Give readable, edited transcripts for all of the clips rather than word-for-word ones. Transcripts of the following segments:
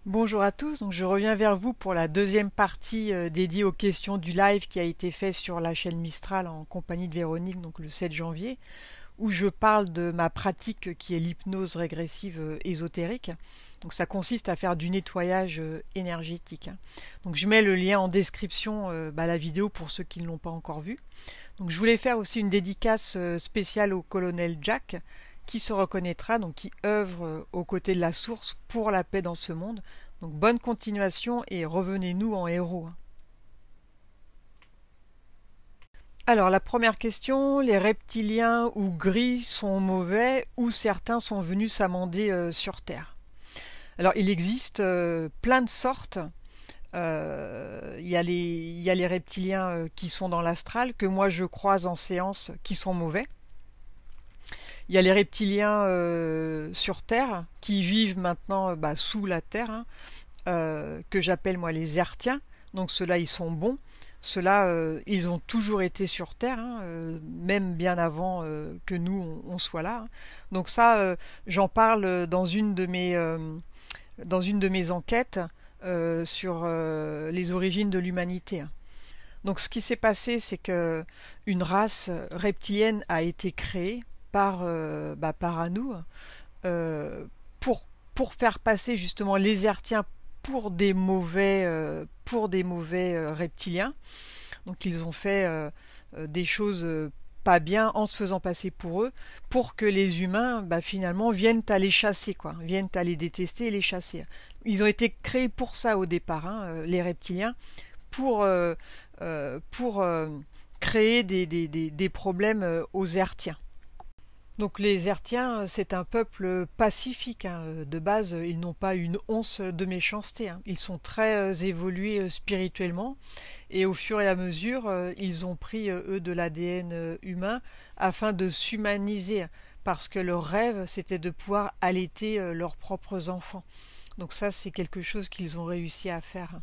Bonjour à tous, donc je reviens vers vous pour la deuxième partie dédiée aux questions du live qui a été fait sur la chaîne Mistral en compagnie de Véronique, donc le 7 janvier, où je parle de ma pratique qui est l'hypnose régressive ésotérique. Donc ça consiste à faire du nettoyage énergétique, hein. Donc je mets le lien en description la vidéo pour ceux qui ne l'ont pas encore vu. Donc je voulais faire aussi une dédicace spéciale au colonel Jack qui se reconnaîtra, donc qui œuvre aux côtés de la source pour la paix dans ce monde. Donc bonne continuation et revenez-nous en héros, hein. Alors la première question, les reptiliens ou gris sont mauvais ou certains sont venus s'amender sur Terre? Alors il existe plein de sortes. Il y a les reptiliens qui sont dans l'astral, que moi je croise en séance, qui sont mauvais. Il y a les reptiliens sur Terre, qui vivent maintenant sous la Terre, hein, que j'appelle moi les Hertiens. Donc ceux-là, ils sont bons. Ceux-là, ils ont toujours été sur Terre, hein, même bien avant que nous, on soit là, hein. Donc ça, j'en parle dans une de mes enquêtes sur les origines de l'humanité, hein. Donc ce qui s'est passé, c'est que une race reptilienne a été créée par Anu euh, pour, pour faire passer justement les Hertiens pour des mauvais reptiliens. Donc ils ont fait des choses pas bien en se faisant passer pour eux, pour que les humains finalement viennent à les chasser, quoi, viennent à les détester et les chasser. Ils ont été créés pour ça au départ, hein, les reptiliens, pour, créer des problèmes aux Hertiens. Donc les Hertiens, c'est un peuple pacifique, hein. De base, ils n'ont pas une once de méchanceté, hein. Ils sont très évolués spirituellement et au fur et à mesure, ils ont pris, eux, de l'ADN humain afin de s'humaniser parce que leur rêve, c'était de pouvoir allaiter leurs propres enfants. Donc ça, c'est quelque chose qu'ils ont réussi à faire, hein.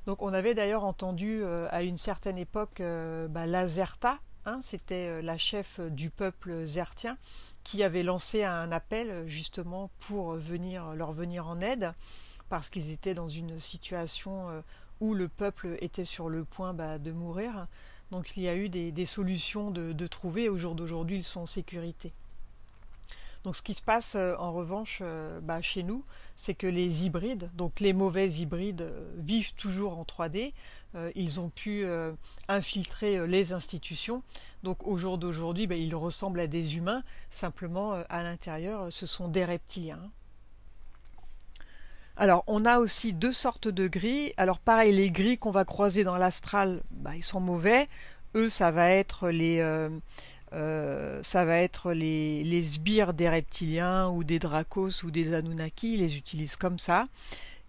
Donc on avait d'ailleurs entendu à une certaine époque l'Azerta, hein, c'était la chef du peuple zertien qui avait lancé un appel justement pour leur venir en aide parce qu'ils étaient dans une situation où le peuple était sur le point de mourir. Donc il y a eu des solutions de trouver. Au jour d'aujourd'hui, ils sont en sécurité. Donc ce qui se passe en revanche chez nous, c'est que les hybrides, donc les mauvais hybrides, vivent toujours en 3D. Ils ont pu infiltrer les institutions. Donc au jour d'aujourd'hui, ils ressemblent à des humains. Simplement, à l'intérieur, ce sont des reptiliens. Alors, on a aussi deux sortes de gris. Alors pareil, les gris qu'on va croiser dans l'astral, ils sont mauvais. Eux, ça va être les sbires des reptiliens ou des dracos ou des anunnaki, ils les utilisent comme ça.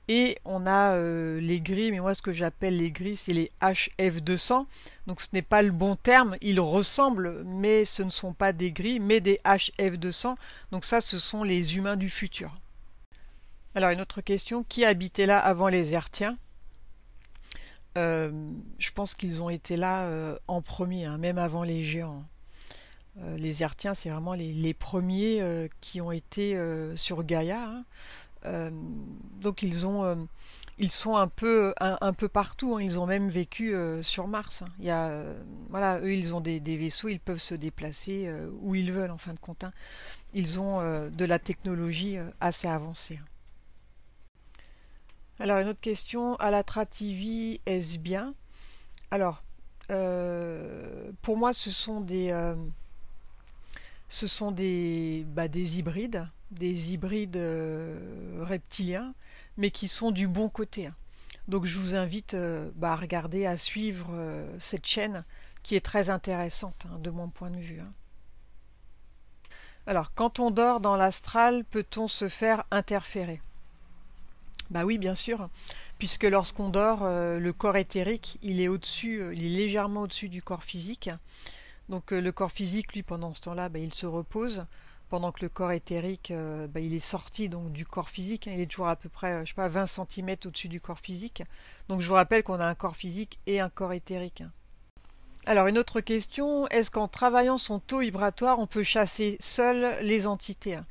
Et on a les gris, mais moi ce que j'appelle les gris, c'est les HF200. Donc ce n'est pas le bon terme, ils ressemblent, mais ce ne sont pas des gris, mais des HF200. Donc ça, ce sont les humains du futur. Alors une autre question, qui habitait là avant les Hertiens? Je pense qu'ils ont été là en premier, hein, même avant les géants. Les Hertiens, c'est vraiment les premiers qui ont été sur Gaïa, hein. Euh, donc ils sont un peu partout, hein. Ils ont même vécu sur Mars, hein. Voilà, eux, ils ont des vaisseaux, ils peuvent se déplacer où ils veulent en fin de compte, hein. Ils ont de la technologie assez avancée, hein. Alors une autre question, Alatra TV, est-ce bien? Alors, pour moi, ce sont des hybrides reptiliens, mais qui sont du bon côté, hein. Donc je vous invite à regarder, à suivre cette chaîne qui est très intéressante, hein, de mon point de vue, hein. Alors, quand on dort dans l'astral, peut-on se faire interférer? Bah oui, bien sûr, puisque lorsqu'on dort, le corps éthérique, il est au-dessus, il est légèrement au-dessus du corps physique. Donc le corps physique, lui, pendant ce temps-là, il se repose, pendant que le corps éthérique, il est sorti donc du corps physique, hein. Il est toujours à peu près, je sais pas, 20 cm au-dessus du corps physique. Donc je vous rappelle qu'on a un corps physique et un corps éthérique, hein. Alors une autre question, est-ce qu'en travaillant son taux vibratoire, on peut chasser seul les entités, hein?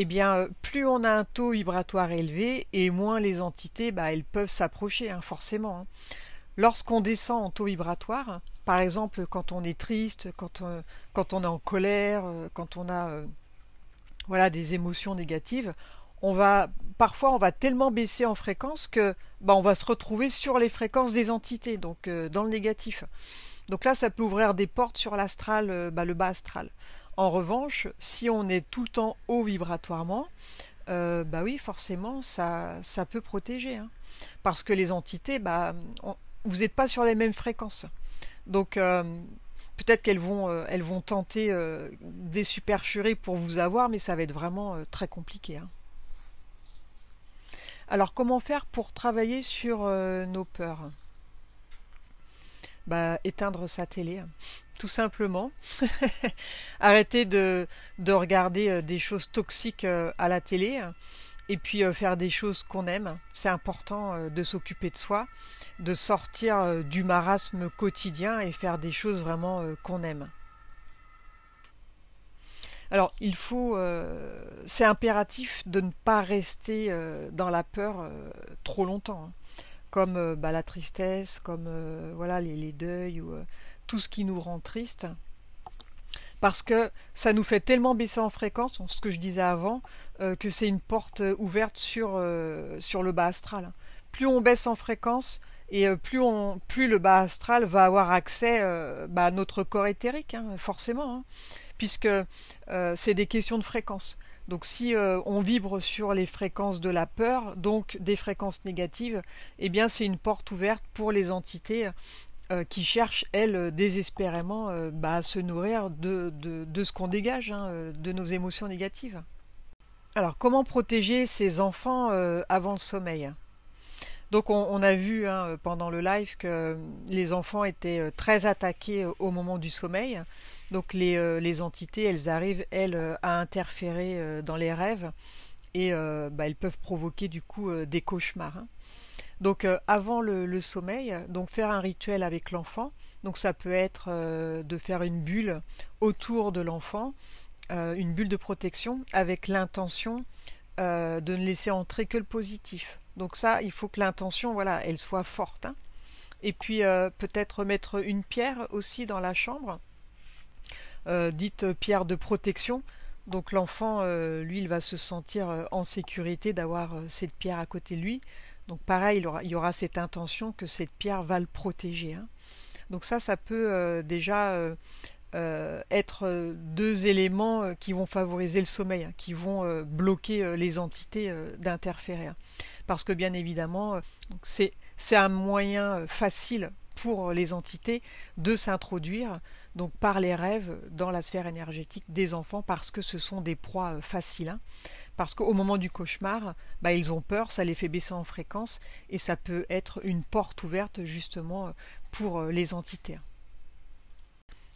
eh bien, plus on a un taux vibratoire élevé et moins les entités, elles peuvent s'approcher, hein, forcément, hein. Lorsqu'on descend en taux vibratoire, par exemple quand on est triste, quand on est en colère, quand on a voilà, des émotions négatives, parfois on va tellement baisser en fréquence que on va se retrouver sur les fréquences des entités, donc dans le négatif. Donc là, ça peut ouvrir des portes sur l'astral, le bas astral. En revanche, si on est tout le temps haut vibratoirement, oui, forcément, ça peut protéger, hein. Parce que les entités, vous n'êtes pas sur les mêmes fréquences. Donc, peut-être elles vont tenter des supercheries pour vous avoir, mais ça va être vraiment très compliqué, hein. Alors, comment faire pour travailler sur nos peurs? Éteindre sa télé, hein, tout simplement. Arrêter de regarder des choses toxiques à la télé, hein, et puis faire des choses qu'on aime. C'est important de s'occuper de soi, de sortir du marasme quotidien et faire des choses vraiment qu'on aime. Alors, c'est impératif de ne pas rester dans la peur trop longtemps, hein. Comme la tristesse, comme voilà, les deuils, ou tout ce qui nous rend triste. Parce que ça nous fait tellement baisser en fréquence, ce que je disais avant, que c'est une porte ouverte sur le bas astral, hein. Plus on baisse en fréquence, et plus le bas astral va avoir accès à notre corps éthérique, hein, forcément, hein, puisque c'est des questions de fréquence. Donc si on vibre sur les fréquences de la peur, donc des fréquences négatives, eh bien c'est une porte ouverte pour les entités qui cherchent, elles, désespérément à se nourrir de ce qu'on dégage, hein, de nos émotions négatives. Alors, comment protéger ses enfants avant le sommeil? Donc, on a vu, hein, pendant le live, que les enfants étaient très attaqués au moment du sommeil. Donc, les entités, elles arrivent, elles, à interférer dans les rêves, et elles peuvent provoquer du coup des cauchemars, hein. Donc avant le sommeil, donc faire un rituel avec l'enfant. Donc ça peut être de faire une bulle autour de l'enfant, une bulle de protection avec l'intention de ne laisser entrer que le positif. Donc ça, il faut que l'intention, voilà, elle soit forte, hein. Et puis peut-être mettre une pierre aussi dans la chambre, dite pierre de protection. Donc l'enfant, lui, il va se sentir en sécurité d'avoir cette pierre à côté de lui. Donc pareil, il y aura cette intention que cette pierre va le protéger, hein. Donc ça peut déjà être deux éléments qui vont favoriser le sommeil, hein, qui vont bloquer les entités d'interférer, hein. Parce que bien évidemment, c'est un moyen facile pour les entités de s'introduire, donc par les rêves, dans la sphère énergétique des enfants, parce que ce sont des proies faciles, hein. Parce qu'au moment du cauchemar, ils ont peur, ça les fait baisser en fréquence, et ça peut être une porte ouverte justement pour les entités.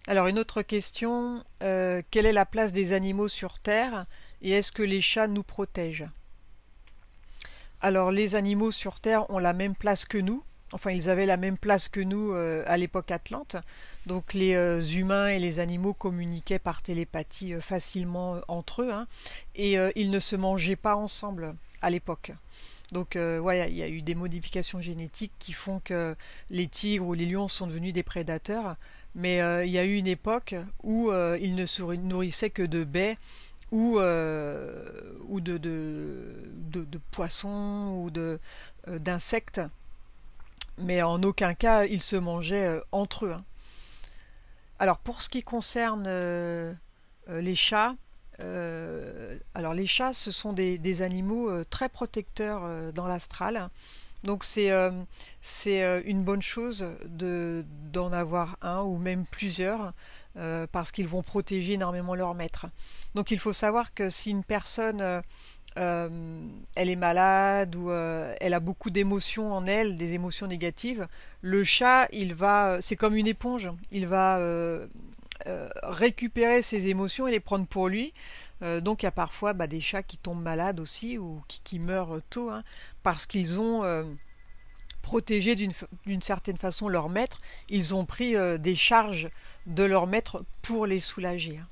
Alors une autre question, quelle est la place des animaux sur Terre, et est-ce que les chats nous protègent? Alors les animaux sur Terre ont la même place que nous, enfin ils avaient la même place que nous à l'époque atlante. Donc les humains et les animaux communiquaient par télépathie facilement entre eux, hein, et ils ne se mangeaient pas ensemble à l'époque. Donc ouais, il y a eu des modifications génétiques qui font que les tigres ou les lions sont devenus des prédateurs, mais il y a eu une époque où ils ne se nourrissaient que de baies ou de poissons ou d'insectes, mais en aucun cas ils se mangeaient entre eux, hein. Alors pour ce qui concerne les chats, alors les chats, ce sont des animaux très protecteurs dans l'astral, hein. Donc c'est une bonne chose d'en avoir un ou même plusieurs, parce qu'ils vont protéger énormément leur maître. Donc il faut savoir que si une personne elle est malade, ou elle a beaucoup d'émotions en elle, des émotions négatives, le chat, c'est comme une éponge, il va récupérer ses émotions et les prendre pour lui. Donc il y a parfois des chats qui tombent malades aussi, ou qui meurent tôt, hein, parce qu'ils ont protégé d'une certaine façon leur maître, ils ont pris des charges de leur maître pour les soulager, hein.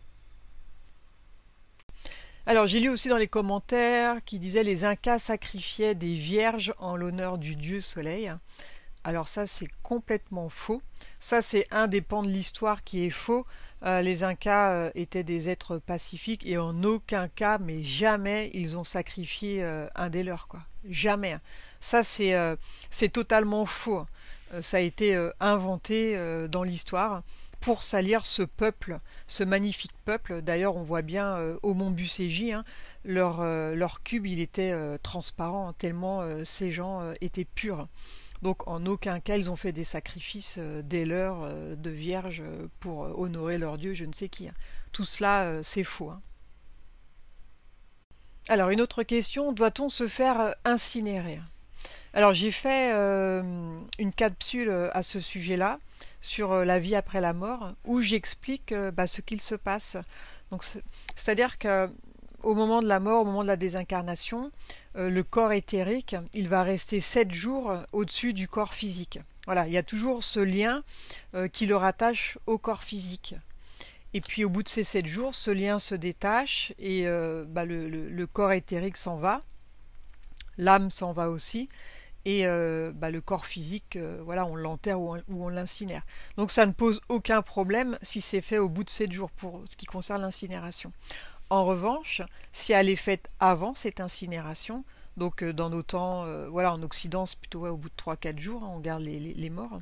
Alors j'ai lu aussi dans les commentaires qui disaient les Incas sacrifiaient des vierges en l'honneur du dieu soleil. Alors ça c'est complètement faux. Ça c'est un des pans de l'histoire qui est faux. Les Incas étaient des êtres pacifiques et en aucun cas, mais jamais, ils ont sacrifié un des leurs, quoi. Jamais. Ça c'est totalement faux. Ça a été inventé dans l'histoire pour salir ce peuple, ce magnifique peuple. D'ailleurs, on voit bien au mont Buséji, hein, leur cube, il était transparent, hein, tellement ces gens étaient purs. Donc en aucun cas ils ont fait des sacrifices des leurs de vierges pour honorer leur dieu, je ne sais qui, hein. Tout cela c'est faux, hein. Alors une autre question, doit-on se faire incinérer? Alors j'ai fait une capsule à ce sujet-là, sur la vie après la mort, où j'explique ce qu'il se passe. Donc c'est-à-dire que au moment de la mort, au moment de la désincarnation, le corps éthérique, il va rester 7 jours au-dessus du corps physique. Voilà, il y a toujours ce lien qui le rattache au corps physique. Et puis au bout de ces 7 jours, ce lien se détache et le corps éthérique s'en va, l'âme s'en va aussi, et le corps physique, voilà, on l'enterre ou on l'incinère. Donc ça ne pose aucun problème si c'est fait au bout de 7 jours pour ce qui concerne l'incinération. En revanche, si elle est faite avant cette incinération, donc dans nos temps, voilà, en Occident, c'est plutôt au bout de 3-4 jours, hein, on garde les morts.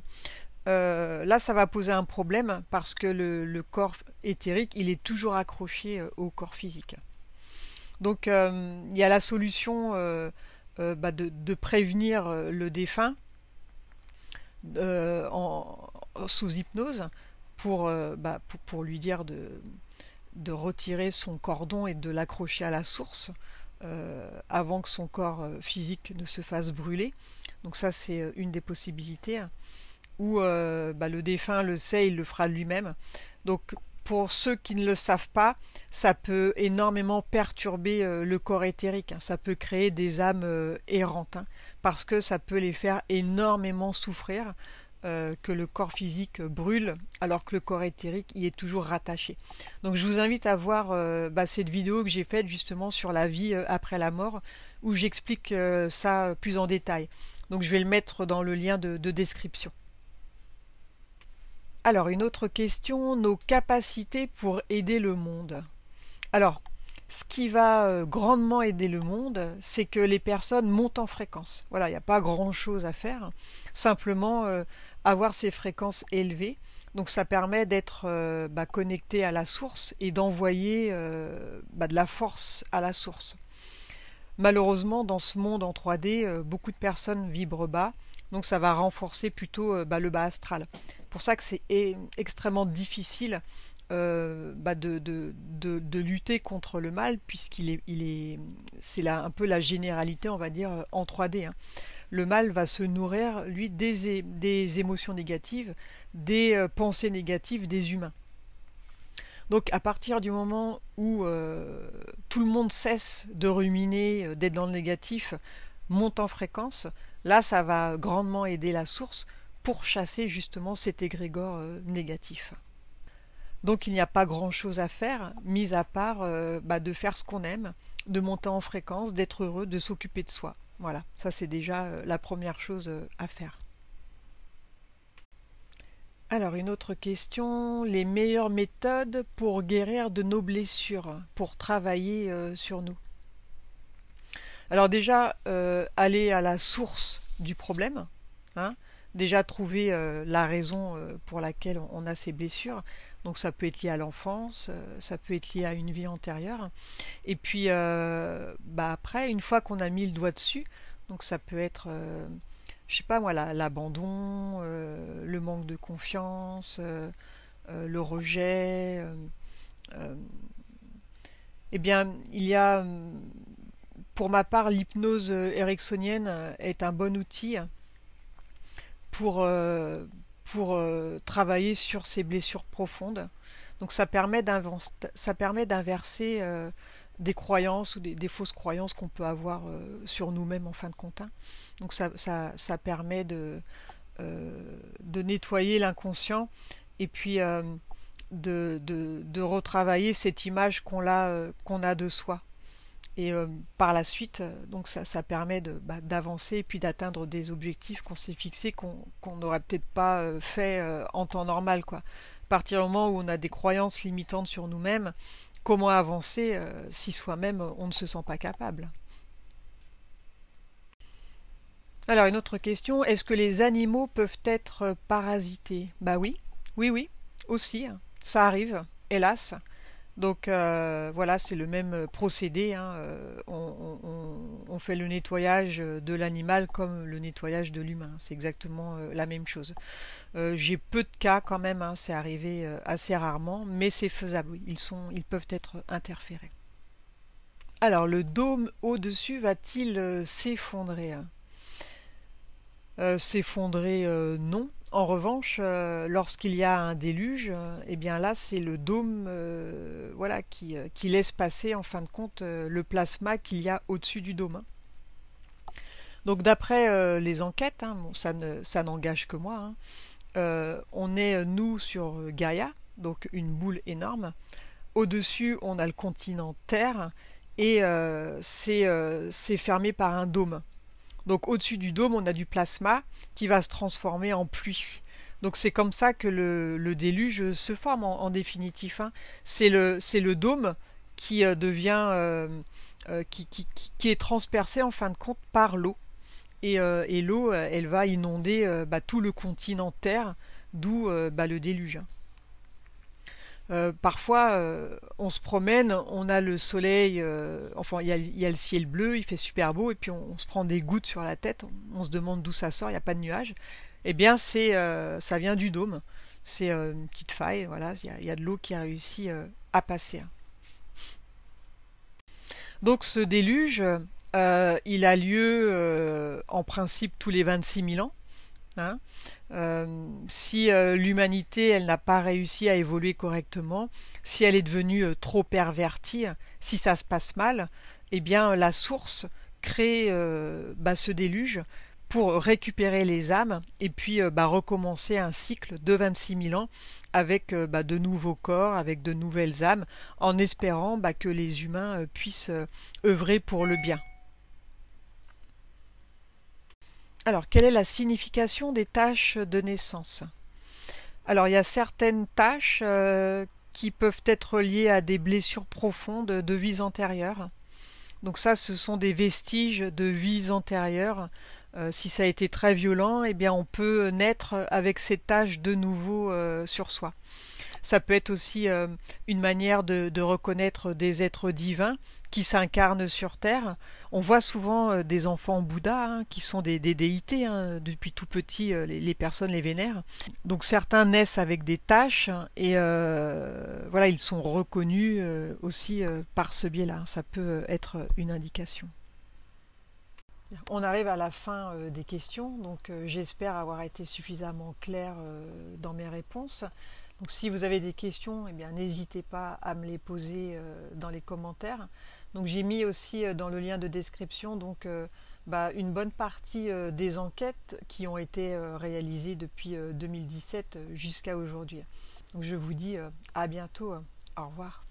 Là, ça va poser un problème parce que le corps éthérique, il est toujours accroché au corps physique. Donc, il y a la solution de prévenir le défunt sous hypnose pour lui dire de retirer son cordon et de l'accrocher à la source avant que son corps physique ne se fasse brûler. Donc ça c'est une des possibilités. Ou le défunt le sait, il le fera lui-même. Donc pour ceux qui ne le savent pas, ça peut énormément perturber le corps éthérique, hein. Ça peut créer des âmes errantes, hein, parce que ça peut les faire énormément souffrir. Que le corps physique brûle alors que le corps éthérique y est toujours rattaché. Donc je vous invite à voir cette vidéo que j'ai faite justement sur la vie après la mort où j'explique ça plus en détail. Donc je vais le mettre dans le lien de description. Alors une autre question, nos capacités pour aider le monde. Alors ce qui va grandement aider le monde, c'est que les personnes montent en fréquence. Voilà, il n'y a pas grand-chose à faire. Simplement avoir ces fréquences élevées. Donc ça permet d'être connecté à la source et d'envoyer de la force à la source. Malheureusement, dans ce monde en 3D, beaucoup de personnes vibrent bas. Donc ça va renforcer plutôt le bas astral. C'est pour ça que c'est extrêmement difficile de lutter contre le mal, c'est un peu la généralité, on va dire, en 3D, hein. Le mal va se nourrir, lui, des émotions négatives, des pensées négatives des humains. Donc à partir du moment où tout le monde cesse de ruminer, d'être dans le négatif, monte en fréquence, là ça va grandement aider la source pour chasser justement cet égrégore négatif. Donc il n'y a pas grand-chose à faire, mis à part de faire ce qu'on aime, de monter en fréquence, d'être heureux, de s'occuper de soi. Voilà, ça c'est déjà la première chose à faire. Alors une autre question, les meilleures méthodes pour guérir de nos blessures, pour travailler sur nous. Alors déjà, aller à la source du problème, hein, déjà trouver la raison pour laquelle on a ces blessures. Donc ça peut être lié à l'enfance, ça peut être lié à une vie antérieure. Et puis après, une fois qu'on a mis le doigt dessus, donc ça peut être, je sais pas moi, l'abandon, le manque de confiance, le rejet. Eh bien, il y a, pour ma part, l'hypnose ericksonienne est un bon outil pour travailler sur ces blessures profondes. Donc ça permet d'inverser des croyances ou des fausses croyances qu'on peut avoir sur nous-mêmes en fin de compte, hein. Donc ça permet de nettoyer l'inconscient et puis de retravailler cette image qu'on a de soi. Et par la suite, donc ça permet d'avancer et puis d'atteindre des objectifs qu'on s'est fixés qu'on n'aurait peut-être pas fait en temps normal, quoi. À partir du moment où on a des croyances limitantes sur nous-mêmes, comment avancer si soi-même on ne se sent pas capable? Alors une autre question, est-ce que les animaux peuvent être parasités? Bah oui, oui, oui, aussi, hein. Ça arrive, hélas. Donc voilà, c'est le même procédé, hein. On fait le nettoyage de l'animal comme le nettoyage de l'humain. C'est exactement la même chose. J'ai peu de cas quand même, hein, c'est arrivé assez rarement, mais c'est faisable, oui. Ils peuvent être interférés. Alors le dôme au-dessus va-t-il s'effondrer, hein? S'effondrer, non. En revanche, lorsqu'il y a un déluge, eh bien là, c'est le dôme voilà, qui laisse passer en fin de compte le plasma qu'il y a au-dessus du dôme, hein. Donc d'après les enquêtes, hein, bon, ça n'engage que moi, hein, on est, nous, sur Gaïa, donc une boule énorme. Au-dessus, on a le continent Terre et c'est fermé par un dôme. Donc au-dessus du dôme, on a du plasma qui va se transformer en pluie. Donc c'est comme ça que le déluge se forme en définitif, hein. C'est le dôme qui devient qui est transpercé en fin de compte par l'eau. Et l'eau, elle va inonder tout le continent Terre, d'où le déluge, hein. Parfois, on se promène, on a le soleil, enfin il y a le ciel bleu, il fait super beau, et puis on se prend des gouttes sur la tête, on se demande d'où ça sort, il n'y a pas de nuages. Eh bien, ça vient du dôme. C'est une petite faille, voilà, il y a de l'eau qui a réussi à passer, hein. Donc ce déluge, il a lieu en principe tous les 26 000 ans, hein. Si l'humanité elle n'a pas réussi à évoluer correctement, si elle est devenue trop pervertie, si ça se passe mal, eh bien la source crée ce déluge pour récupérer les âmes et puis recommencer un cycle de 26 000 ans avec de nouveaux corps, avec de nouvelles âmes, en espérant que les humains puissent œuvrer pour le bien. Alors, quelle est la signification des taches de naissance? Alors, il y a certaines taches qui peuvent être liées à des blessures profondes de vies antérieures. Donc ça, ce sont des vestiges de vies antérieures. Si ça a été très violent, eh bien, on peut naître avec ces taches de nouveau sur soi. Ça peut être aussi une manière de reconnaître des êtres divins qui s'incarnent sur Terre. On voit souvent des enfants Bouddha, hein, qui sont des déités, hein. Depuis tout petit, les personnes les vénèrent. Donc certains naissent avec des taches et voilà, ils sont reconnus aussi par ce biais-là. Ça peut être une indication. On arrive à la fin des questions, donc j'espère avoir été suffisamment clair dans mes réponses. Donc si vous avez des questions, eh bien n'hésitez pas à me les poser dans les commentaires. Donc j'ai mis aussi dans le lien de description donc une bonne partie des enquêtes qui ont été réalisées depuis 2017 jusqu'à aujourd'hui. Donc je vous dis à bientôt. Au revoir.